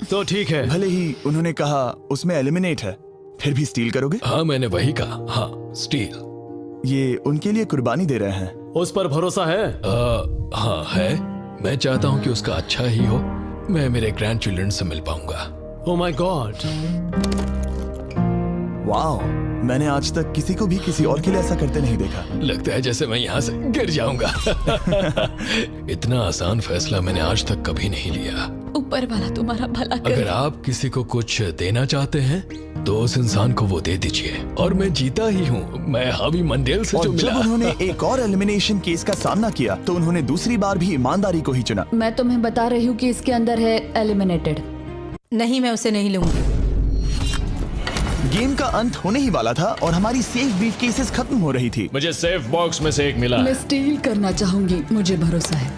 तो ठीक है। भले ही उन्होंने कहा उसमें एलिमिनेट है, फिर भी स्टील करोगे? हाँ, मैंने वही कहा। हाँ, स्टील। ये उनके लिए कुर्बानी दे रहे हैं। उस पर भरोसा है? हाँ है। मैं चाहता हूँ कि उसका अच्छा ही हो। मैं मेरे ग्रैंड चिल्ड्रन से मिल पाऊंगा। ओह माय गॉड। वाओ, मैंने आज तक किसी को भी किसी और के लिए ऐसा करते नहीं देखा। लगता है जैसे मैं यहाँ से गिर जाऊंगा। इतना आसान फैसला मैंने आज तक कभी नहीं लिया। ऊपर वाला तुम्हारा भला करे। अगर आप किसी को कुछ देना चाहते हैं तो उस इंसान को वो दे दीजिए। और मैं जीता ही हूँ। मैं हावी मंडेल से जो मिला। जब उन्होंने एक और एलिमिनेशन केस का सामना किया तो उन्होंने दूसरी बार भी ईमानदारी को ही चुना। मैं तुम्हें बता रही हूँ कि इसके अंदर है एलिमिनेटेड। नहीं, मैं उसे नहीं लूंगी। गेम का अंत होने ही वाला था और हमारी सेफ ब्रीफ केसेस खत्म हो रही थी। मुझे सेफ बॉक्स में से एक मिला। मैं स्टील करना चाहूंगी, मुझे भरोसा है।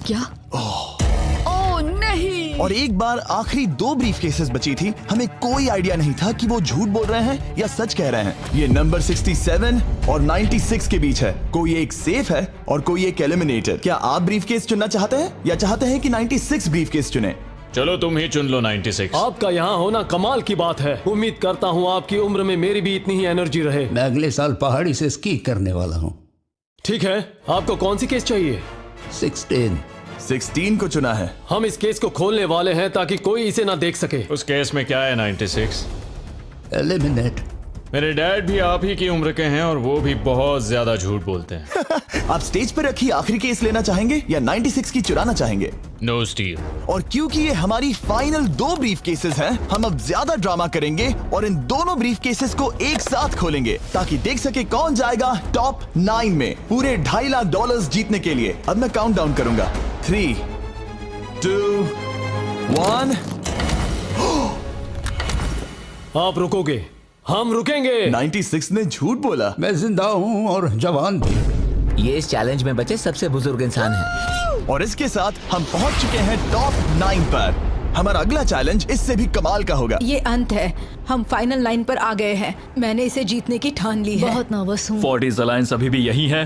क्या? ओह नहीं। और एक बार आखिरी 2 ब्रीफ केसेस बची थी। हमें कोई आइडिया नहीं था कि वो झूठ बोल रहे हैं या सच कह रहे हैं। ये नंबर 67 और 96 के बीच है। कोई एक सेफ है और कोई एक एलिमिनेटेड। क्या आप ब्रीफ केस चुनना चाहते हैं या चाहते हैं कि 96 ब्रीफ केस चुने? चलो तुम ही चुन लो 96। आपका यहाँ होना कमाल की बात है। उम्मीद करता हूँ आपकी उम्र में मेरी भी इतनी ही एनर्जी रहे। मैं अगले साल पहाड़ी से स्की करने वाला हूँ। ठीक है, आपको कौन सी केस चाहिए? 16 को चुना है। हम इस केस को खोलने वाले हैं ताकि कोई इसे ना देख सके। उस केस में क्या है 96? एलिमिनेट। मेरे डैड भी आप ही की उम्र के हैं और वो भी बहुत ज्यादा झूठ बोलते हैं। आप स्टेज पर रखी आखिरी केस लेना चाहेंगे या 96 की चुराना चाहेंगे? No steal. और क्योंकि ये हमारी फाइनल 2 ब्रीफ केसेस हैं, हम अब ज्यादा ड्रामा करेंगे और इन दोनों ब्रीफ केसेस को एक साथ खोलेंगे ताकि देख सके कौन जाएगा टॉप 9 में पूरे $2.5 लाख जीतने के लिए। अब मैं काउंट डाउन करूंगा। 3, 2, 1। आप रुकोगे, हम रुकेंगे। 96 ने झूठ बोला। मैं जिंदा हूँ और जवान भी। ये इस चैलेंज में बचे सबसे बुजुर्ग इंसान हैं। और इसके साथ हम पहुंच चुके हैं टॉप 9 पर। हमारा अगला चैलेंज इससे भी कमाल का होगा। ये अंत है, हम फाइनल लाइन पर आ गए हैं। मैंने इसे जीतने की ठान ली है। बहुत नर्वस हूँ। 40s अलायंस अभी भी यही है।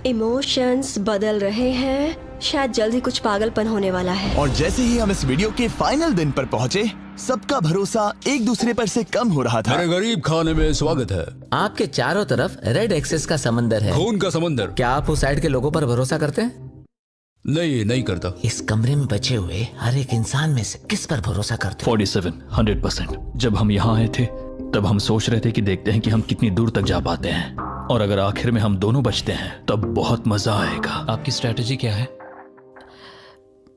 इमोशंस बदल रहे हैं शायद जल्द ही कुछ पागलपन होने वाला है। और जैसे ही हम इस वीडियो के फाइनल दिन पर पहुंचे, सबका भरोसा एक दूसरे पर से कम हो रहा था। मेरे गरीब खाने में स्वागत है। आपके चारों तरफ रेड एक्सेस का समंदर है, खून का समंदर। क्या आप उस साइड के लोगों पर भरोसा करते हैं? नहीं करता। इस कमरे में बचे हुए हर एक इंसान में से किस पर भरोसा करते? 47, 100%। जब हम यहाँ आए थे तब हम सोच रहे थे कि देखते हैं कि हम कितनी दूर तक जा पाते हैं, और अगर आखिर में हम दोनों बचते हैं तब बहुत मजा आएगा। आपकी स्ट्रेटेजी क्या है?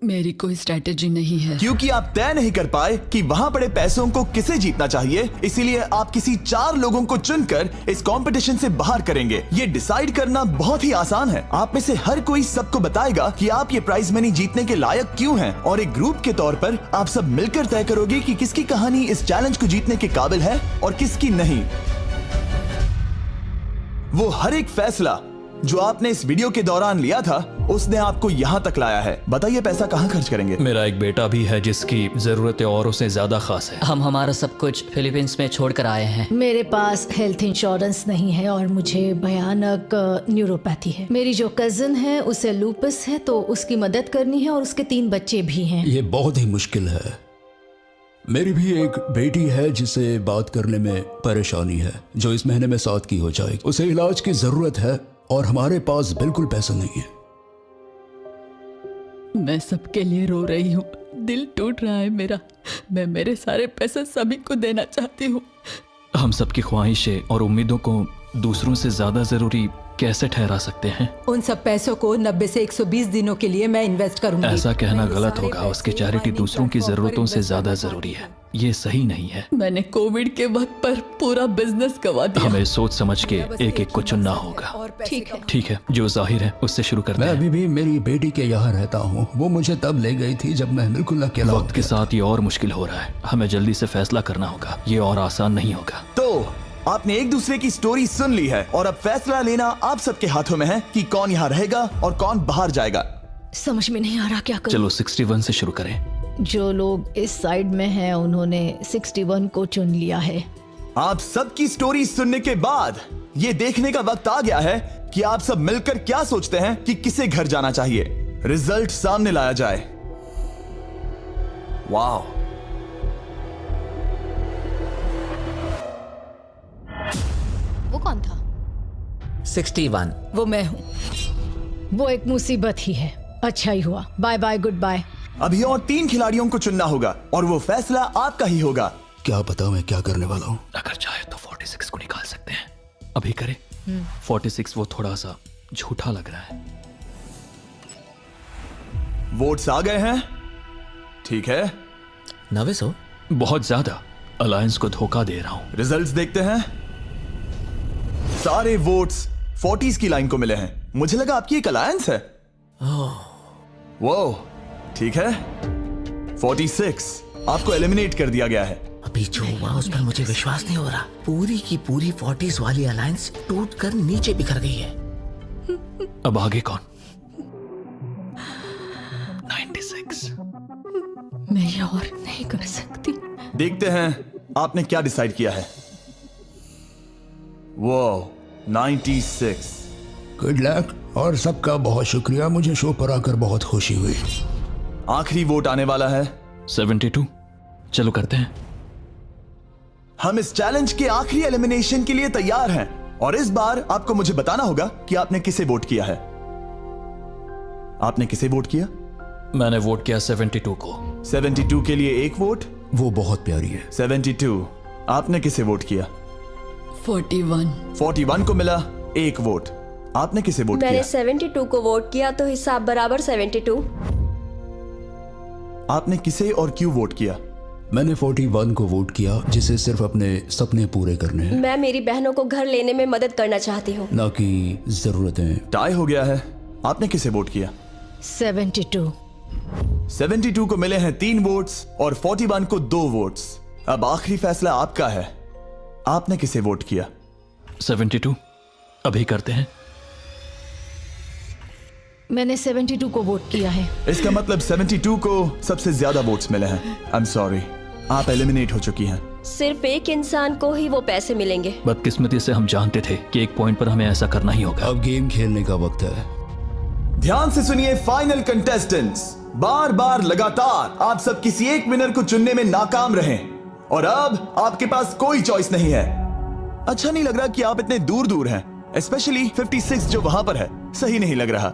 मेरी कोई स्ट्रेटेजी नहीं है, क्योंकि आप तय नहीं कर पाए कि वहां पड़े पैसों को किसे जीतना चाहिए, इसीलिए आप किसी 4 लोगों को चुनकर इस कंपटीशन से बाहर करेंगे। ये डिसाइड करना बहुत ही आसान है। आप में से हर कोई सबको बताएगा कि आप ये प्राइज मनी जीतने के लायक क्यों हैं, और एक ग्रुप के तौर पर आप सब मिलकर तय करोगे कि किसकी कहानी इस चैलेंज को जीतने के काबिल है और किसकी नहीं। वो हर एक फैसला जो आपने इस वीडियो के दौरान लिया था, उसने आपको यहाँ तक लाया है। बताइए पैसा कहाँ खर्च करेंगे? मेरा एक बेटा भी है जिसकी जरूरतें औरों से ज्यादा खास है। हम हमारा सब कुछ फिलीपींस में छोड़कर आए हैं। मेरे पास हेल्थ इंश्योरेंस नहीं है और मुझे भयानक न्यूरोपैथी है। मेरी जो कजिन है उसे लूपस है, तो उसकी मदद करनी है, और उसके 3 बच्चे भी हैं। ये बहुत ही मुश्किल है। मेरी भी एक बेटी है जिसे बात करने में परेशानी है, जो इस महीने में 7 की हो जाएगी। उसे इलाज की जरूरत है और हमारे पास बिल्कुल पैसा नहीं है। मैं सबके लिए रो रही हूँ, दिल टूट रहा है मेरा। मैं मेरे सारे पैसे सभी को देना चाहती हूँ। हम सबकी ख्वाहिशें और उम्मीदों को दूसरों से ज्यादा जरूरी कैसे ठहरा सकते हैं? उन सब पैसों को 90 से 120 दिनों के लिए मैं इन्वेस्ट करूंगी। ऐसा कहना गलत होगा। उसकी चैरिटी दूसरों की जरूरतों से ज्यादा जरूरी है। ये सही नहीं है। मैंने कोविड के वक्त पर पूरा बिजनेस गवा दिया। हमें सोच समझ के एक एक को चुनना होगा। ठीक है, जो जाहिर है उससे शुरू करते हैं। मैं अभी भी मेरी बेटी के यहाँ रहता हूँ। वो मुझे तब ले गई थी जब मैं बिल्कुल अकेला। वक्त के साथ ये और मुश्किल हो रहा है। हमें जल्दी से फैसला करना होगा। ये और आसान नहीं होगा। तो आपने एक दूसरे की स्टोरी सुन ली है और अब फैसला लेना आप सबके हाथों में है कि कौन यहाँ रहेगा और कौन बाहर जाएगा। समझ में नहीं आ रहा क्या करूं। चलो 61 से शुरू करें। जो लोग इस साइड में हैं उन्होंने 61 को चुन लिया है। आप सबकी स्टोरी सुनने के बाद ये देखने का वक्त आ गया है कि आप सब मिलकर क्या सोचते हैं कि किसे घर जाना चाहिए। रिजल्ट सामने लाया जाए। वाह, वो कौन था? 61। वो मैं हूँ। वो एक मुसीबत ही है। अच्छा ही हुआ। Bye bye, goodbye. अभी और 3 खिलाड़ियों को चुनना होगा और वो फैसला आपका ही होगा। क्या पता मैं क्या करने वाला हूँ। अगर चाहे तो 46 को निकाल सकते हैं। अभी करें। 46 वो थोड़ा सा झूठा लग रहा है। वोट्स आ गए हैं। ठीक है। 900 बहुत ज्यादा। अलायंस को धोखा दे रहा हूं। रिजल्ट्स देखते हैं। सारे वोट्स 40s की लाइन को मिले हैं। मुझे लगा आपकी एक अलायंस है। वो ठीक है। 46 आपको एलिमिनेट कर दिया गया है। अभी जो हुआ उस पर मुझे विश्वास नहीं हो रहा। पूरी की पूरी 40s वाली अलायंस टूटकर नीचे बिखर गई है। अब आगे कौन? 96। मैं ये और नहीं कर सकती। देखते हैं आपने क्या डिसाइड किया है। वो 96। गुड लक और सबका बहुत शुक्रिया। मुझे शो पर आकर बहुत खुशी हुई। आखिरी वोट आने वाला है। 72। चलो करते हैं। हम इस चैलेंज के आखिरी एलिमिनेशन के लिए तैयार हैं और इस बार आपको मुझे बताना होगा कि आपने किसे वोट किया है। आपने किसे वोट किया? मैंने वोट किया 72 को। 72 के लिए 1 वोट। वो बहुत प्यारी है। 72। आपने किसे वोट किया? 41। 41 को मिला 1 वोट। आपने किसे वोट किया? मैंने 72 को वोट किया, तो हिसाब बराबर 72। आपने किसे और क्यों वोट किया? मैंने 41 को वोट किया, जिसे सिर्फ अपने सपने पूरे करने हैं। मैं मेरी बहनों को घर लेने में मदद करना चाहती हूँ, ना कि जरूरतें। टाई हो गया है। आपने किसे वोट किया? 72। 72 को मिले हैं 3 वोट्स और 41 को 2 वोट्स। अब आखिरी फैसला आपका है। आपने किसे वोट किया? 72। अभी करते हैं। मैंने 72 को वोट किया है। इसका मतलब 72 को सबसे ज्यादा वोट्स मिले हैं। आई एम सॉरी, आप एलिमिनेट हो चुकी हैं। सिर्फ एक इंसान को ही वो पैसे मिलेंगे। बदकिस्मती से हम जानते थे कि एक पॉइंट पर हमें ऐसा करना ही होगा। अब गेम खेलने का वक्त है। ध्यान से सुनिए फाइनल कंटेस्टेंट्स। बार बार लगातार आप सब किसी एक विनर को चुनने में नाकाम रहे और अब आपके पास कोई चॉइस नहीं है। अच्छा नहीं लग रहा कि आप इतने दूर दूर हैं, स्पेशली 56 जो वहां पर है। सही नहीं लग रहा।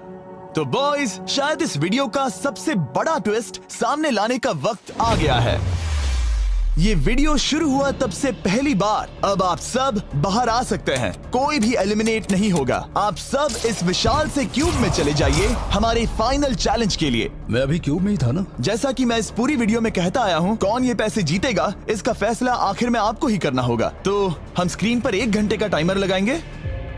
तो बॉयज, शायद इस वीडियो का सबसे बड़ा ट्विस्ट सामने लाने का वक्त आ गया है। ये वीडियो शुरू हुआ तब से पहली बार अब आप सब बाहर आ सकते हैं। कोई भी एलिमिनेट नहीं होगा। आप सब इस विशाल से क्यूब में चले जाइए हमारे फाइनल चैलेंज के लिए। मैं अभी क्यूब में ही था ना। जैसा कि मैं इस पूरी वीडियो में कहता आया हूँ, कौन ये पैसे जीतेगा इसका फैसला आखिर में आपको ही करना होगा। तो हम स्क्रीन पर 1 घंटे का टाइमर लगाएंगे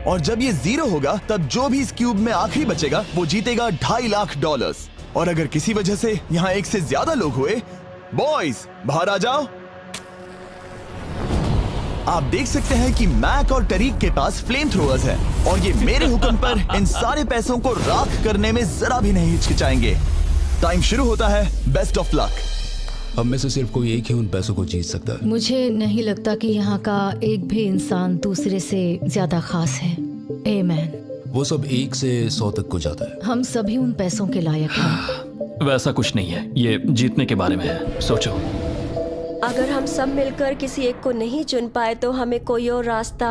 और जब ये 0 होगा तब जो भी इस क्यूब में आखिरी बचेगा वो जीतेगा $2.5 लाख। और अगर किसी वजह से यहाँ 1 से ज्यादा लोग हुए, बॉयज बाहर आ जाओ। आप देख सकते हैं कि मैक और टरीक के पास फ्लेम थ्रोअर्स हैं और ये मेरे हुक्म पर इन सारे पैसों को राख करने में जरा भी नहीं हिचकिचाएंगे। टाइम शुरू होता है। Best of luck. हम में से सिर्फ कोई एक ही उन पैसों को जीत सकता है। मुझे नहीं लगता कि यहाँ का एक भी इंसान दूसरे से ज्यादा खास है। आमीन। वो सब 1 से 100 तक को जाता है। हम सभी उन पैसों के लायक हैं। वैसा कुछ नहीं है, ये जीतने के बारे में है। सोचो, अगर हम सब मिलकर किसी एक को नहीं चुन पाए तो हमें कोई और रास्ता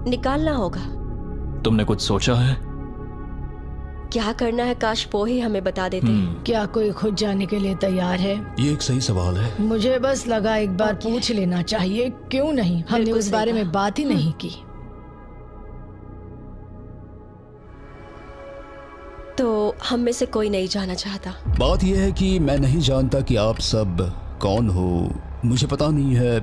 निकालना होगा। तुमने कुछ सोचा है? क्या करना है? काश वो ही हमें बता देते। क्या कोई खुद जाने के लिए तैयार है? ये एक सही सवाल है। मुझे बस लगा एक बार पूछ लेना चाहिए। क्यों नहीं? हमने उस बारे में बात ही नहीं की। तो हम में से कोई नहीं जाना चाहता। बात यह है कि मैं नहीं जानता कि आप सब कौन हो। मुझे पता नहीं है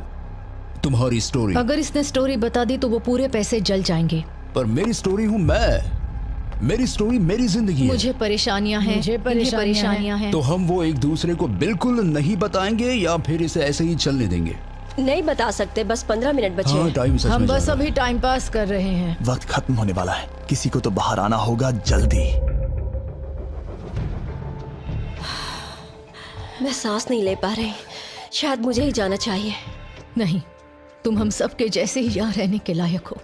तुम्हारी स्टोरी। अगर इसने स्टोरी बता दी तो वो पूरे पैसे जल जाएंगे। पर मेरी स्टोरी हूँ मैं। मेरी स्टोरी मेरी जिंदगी है। मुझे परेशानियां हैं। मुझे परेशानियां हैं। तो हम वो एक दूसरे को बिल्कुल नहीं बताएंगे या फिर इसे ऐसे ही चलने देंगे? नहीं बता सकते। बस 15 मिनट बचे हैं। टाइम सच में हम बस अभी टाइम पास कर रहे हैं। वक्त खत्म होने वाला है। किसी को तो बाहर आना होगा जल्दी। मैं सांस नहीं ले पा रही। शायद मुझे ही जाना चाहिए। नहीं, तुम हम सब के जैसे ही यहाँ रहने के लायक हो।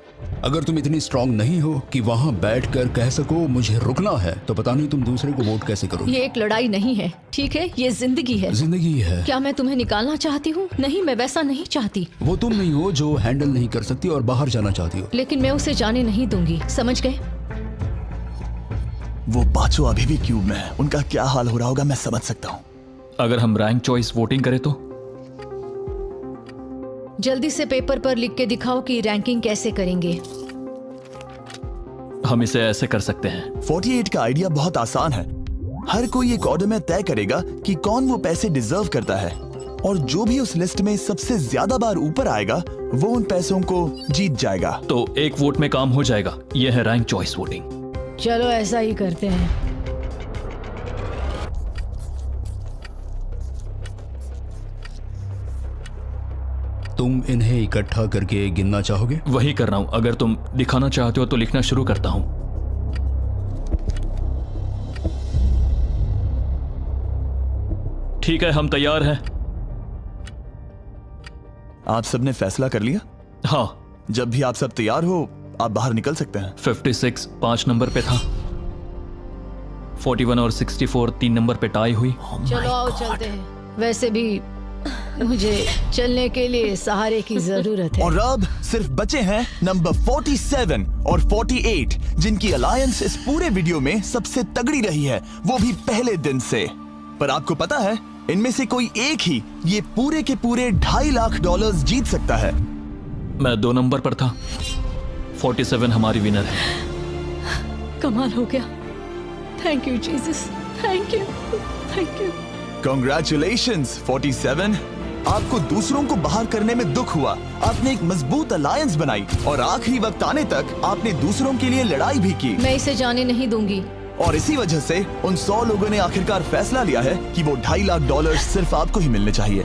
अगर तुम इतनी स्ट्रांग नहीं हो कि वहाँ बैठकर कह सको मुझे रुकना है, तो पता नहीं तुम दूसरे को वोट कैसे करोगे। ये एक लड़ाई नहीं है, ठीक है? ये जिंदगी है। जिंदगी है। क्या मैं तुम्हें निकालना चाहती हूँ? नहीं, मैं वैसा नहीं चाहती। वो तुम नहीं हो जो हैंडल नहीं कर सकती और बाहर जाना चाहती हो। लेकिन मैं उसे जाने नहीं दूंगी, समझ गए? वो पांचों अभी भी क्यूब में है। उनका क्या हाल हो रहा होगा मैं समझ सकता हूँ। अगर हम रैंक चॉइस वोटिंग करें तो? जल्दी से पेपर पर लिख के दिखाओ कि रैंकिंग कैसे करेंगे। हम इसे ऐसे कर सकते हैं। 48 का आइडिया बहुत आसान है। हर कोई एक ऑर्डर में तय करेगा कि कौन वो पैसे डिजर्व करता है और जो भी उस लिस्ट में सबसे ज्यादा बार ऊपर आएगा वो उन पैसों को जीत जाएगा। तो एक वोट में काम हो जाएगा। यह है रैंक चॉइस वोटिंग। चलो ऐसा ही करते हैं। तुम इन्हें इकट्ठा करके गिनना चाहोगे? वही कर रहा हूं। अगर तुम दिखाना चाहते हो तो लिखना शुरू करता हूं। ठीक है, हम तैयार हैं। आप सबने फैसला कर लिया? हाँ। जब भी आप सब तैयार हो आप बाहर निकल सकते हैं। 56 5 नंबर पे था। 41 और 64 3 नंबर पे टाई हुई। चलो आओ चलते हैं। वैसे भी मुझे चलने के लिए सहारे की जरूरत है। और अब सिर्फ बचे हैं नंबर 47 और 48 जिनकी अलायंस इस पूरे वीडियो में सबसे तगड़ी रही है, वो भी पहले दिन से। पर आपको पता है इनमें से कोई एक ही ये पूरे के पूरे $2.5 लाख जीत सकता है। मैं 2 नंबर पर था। 47 हमारी विनर है। कमाल हो गया। Thank you Jesus. Thank you, thank you. Congratulations 47। आपको दूसरों को बाहर करने में दुख हुआ। आपने एक मजबूत अलायंस बनाई और आखिरी वक्त आने तक आपने दूसरों के लिए लड़ाई भी की। मैं इसे जाने नहीं दूंगी। और इसी वजह से उन 100 लोगों ने आखिरकार फैसला लिया है कि वो $2.5 लाख सिर्फ आपको ही मिलने चाहिए।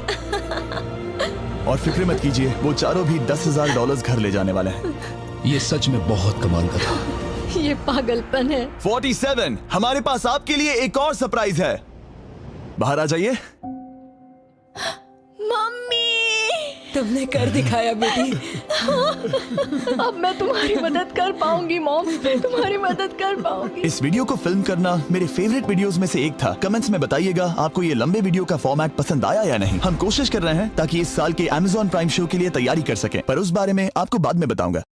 और फिक्र मत कीजिए, वो चारों भी $10,000 घर ले जाने वाले हैं। ये सच में बहुत कमाल का था। ये पागलपन है। 47, हमारे पास आपके लिए एक और सरप्राइज है। बाहर आ जाइए। मम्मी। तुमने कर दिखाया बेटी। अब मैं तुम्हारी मदद कर पाऊंगी मॉम, मैं तुम्हारी मदद कर पाऊंगी। इस वीडियो को फिल्म करना मेरे फेवरेट वीडियोस में से एक था। कमेंट्स में बताइएगा आपको ये लंबे वीडियो का फॉर्मेट पसंद आया या नहीं। हम कोशिश कर रहे हैं ताकि इस साल के Amazon प्राइम शो के लिए तैयारी कर सकें, पर उस बारे में आपको बाद में बताऊंगा।